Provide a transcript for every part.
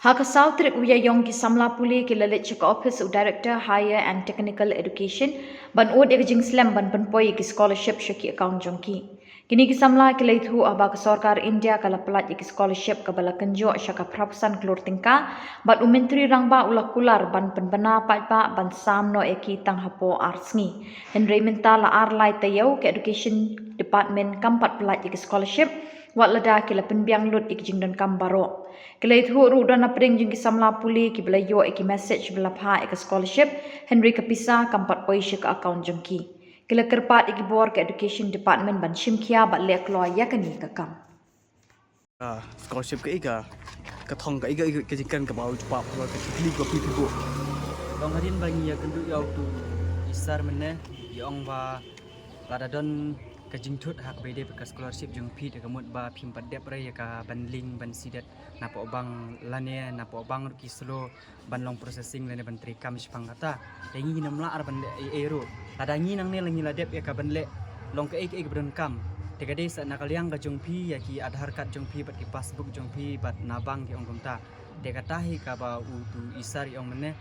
Haka Sautrik Uyayong ki Samla Puli ki Lalit Chaka Office of Director Higher and Technical Education ban od ekjing slam ban penpoi ki scholarship shaki account jongki. Kini ki Samla ki Laithu aba ka Sarkar India kala pelat ki scholarship ka bala kenjo shaka prapusan klur tingka ban umentri rangba ulah kular ban penbana pa ban samno eki tang hapo arsngi. Henry minta la arlai tayau ke Education Department kampat pelat ki scholarship wat lada ki la penbiang lut ikjing dan kambaro. Kelait hu ru dan apring jing Samla Puli ki belayo ki message belapha ek scholarship Henry kapisa kampat poi shik account jengki. Kila kerpat iki bor ke Education Department ban shimkia bat lek lo ya kani kakam. Scholarship ke iga katong ke iga ke jikan ke bau cepat kalau ke kli ko pi bu. Dong hadin bangi ya kendu yau tu isar mene yong ba lada don ka jingthut hak bede ka scholarship jong pi de kamut ba phim padep re ka ban link ban sidat na po bang lane na po bang ki slow ban long processing lane ban trikam sipang kata dengi namla ar ban ero lada ngi nang ne langi ladep ya ka ban le long ke ek ban kam te gade sa nakaliang ka jong pi ya ki adhar card jong pi bat ki passbook jong pi bat nabang ki ong kumta te kata hi ka ba u tu isar yong mene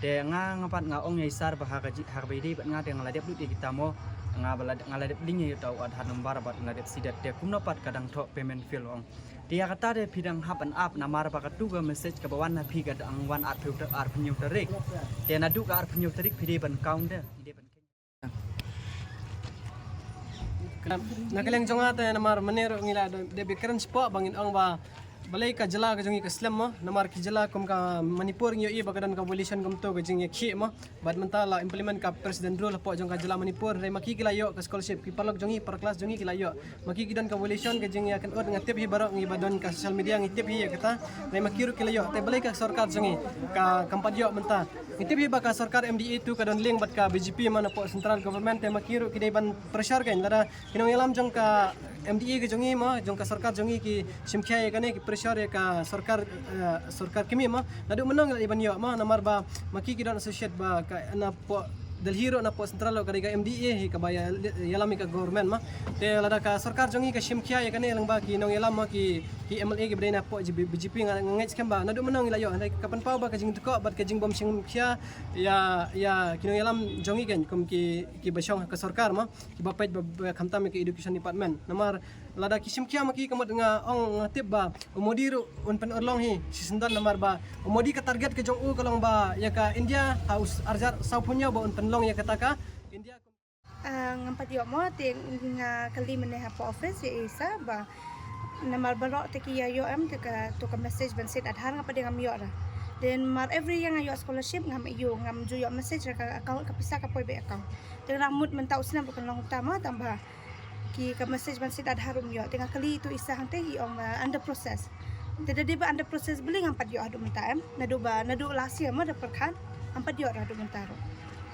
te nga ngapat nga ong isar ba hak bede bat nga de ngaladep lu kita mo ngaladep lingi tau adhar nombar bat ngaladep sidat te kumnopat kadang tok payment feel ong dia kata de pidang hap and up namar ba katuga message ka bawan na pi kad ang wan at filter ar penyu terik te na du ka ar penyu terik pide ban count de pide ban nakalang jonga te namar menero ngila de bikran spo bangin ang ba balai ka jala ka jongi ka slam mo namar ki jala kum ka Manipur nyo i bagadan ka coalition kum to ka jingi khi mo bad mentala implement ka president rule po jong ka jala Manipur re maki kilayo ka scholarship ki palok jongi per class jongi kilayo maki kidan ka coalition ka jingi akan od ngatip hi baro ngi badon ka social media ngitip hi kata re makiru kilayo te balai ka sarkar jongi ka kampadyo menta ngitip hi ba ka sarkar MDA tu ka don link bat ka BJP man po central government te makiru kidai ban pressure kan dara kinong yalam jong ka MDA ke jongi mo jong ka sarkar jongi ki simkhya ye kane ki pressure ye ka sarkar kimi mo nadu menong la iban yo mo namar ba maki ki don associate ba ka na po del hero na po central ka diga MDA hi ka baya yalami ka government ma te lada ka sarkar jongi ka simkhya ye kane lang ba ki nong yalam mo ki MLA ki bdai na po BJP ngait skam ba nadu menong la yo kapan pau ba ka jing teko bat ka jing bom simkhya ya kinong yalam jongi kan kum ki basyong ka sarkar mo ki bapait ba khamtam ki education department namar lada kisim kia maki kamot nga ong tip ba umodi ru un pen orlong hi sisendan namar ba umodi ka target ke jong u kalong ba ya ka India haus arjar sau punya ba un penlong ya kata ka India ngampat yo mo te nga kali mene ha po office ya isa ba namar barok te ki yo am te ka to ka message ban set adhar nga pade ngam yo ra then mar every yang ayo scholarship ngam yo ngam ju yo message ra ka account ka pisa ka poi be account te ramut mentau sina bukan long utama tambah ki ka message ban sit adharum yo tengah kali itu isa hang teh ong under process tidak dia under process beli ngampat yo adu menta nadu lasia ma dapat kan ampat yo adu menta ro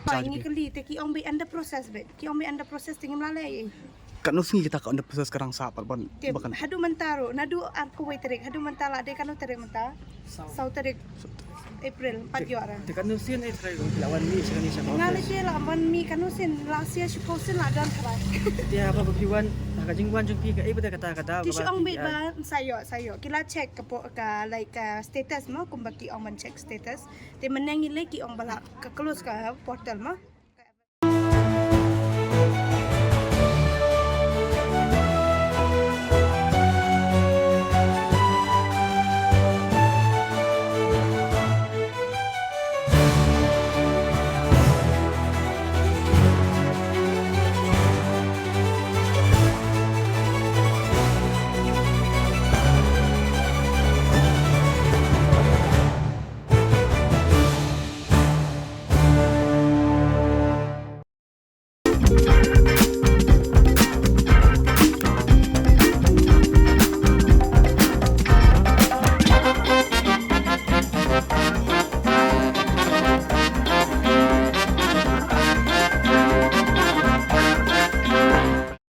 pa ini kali te ki ong be under process be ki ong be under process tingim lale Kat nusi kita ka under proses sekarang sapat ban bahkan hadu mentaro nadu arku wait terik hadu mentala de kanu terik menta sau terik April 4 yo ara tekan nusin try lawan ni sekali siapa ngali dia lawan mi kanu sin lasia syukosin la dan tharai dia apa bagiwan ka jingwan jong pi ka ibu kata Ti siang bit ba sayo kila check ka like status mo kung baki ong man check status te menangi lagi ong bala ka close ka portal mo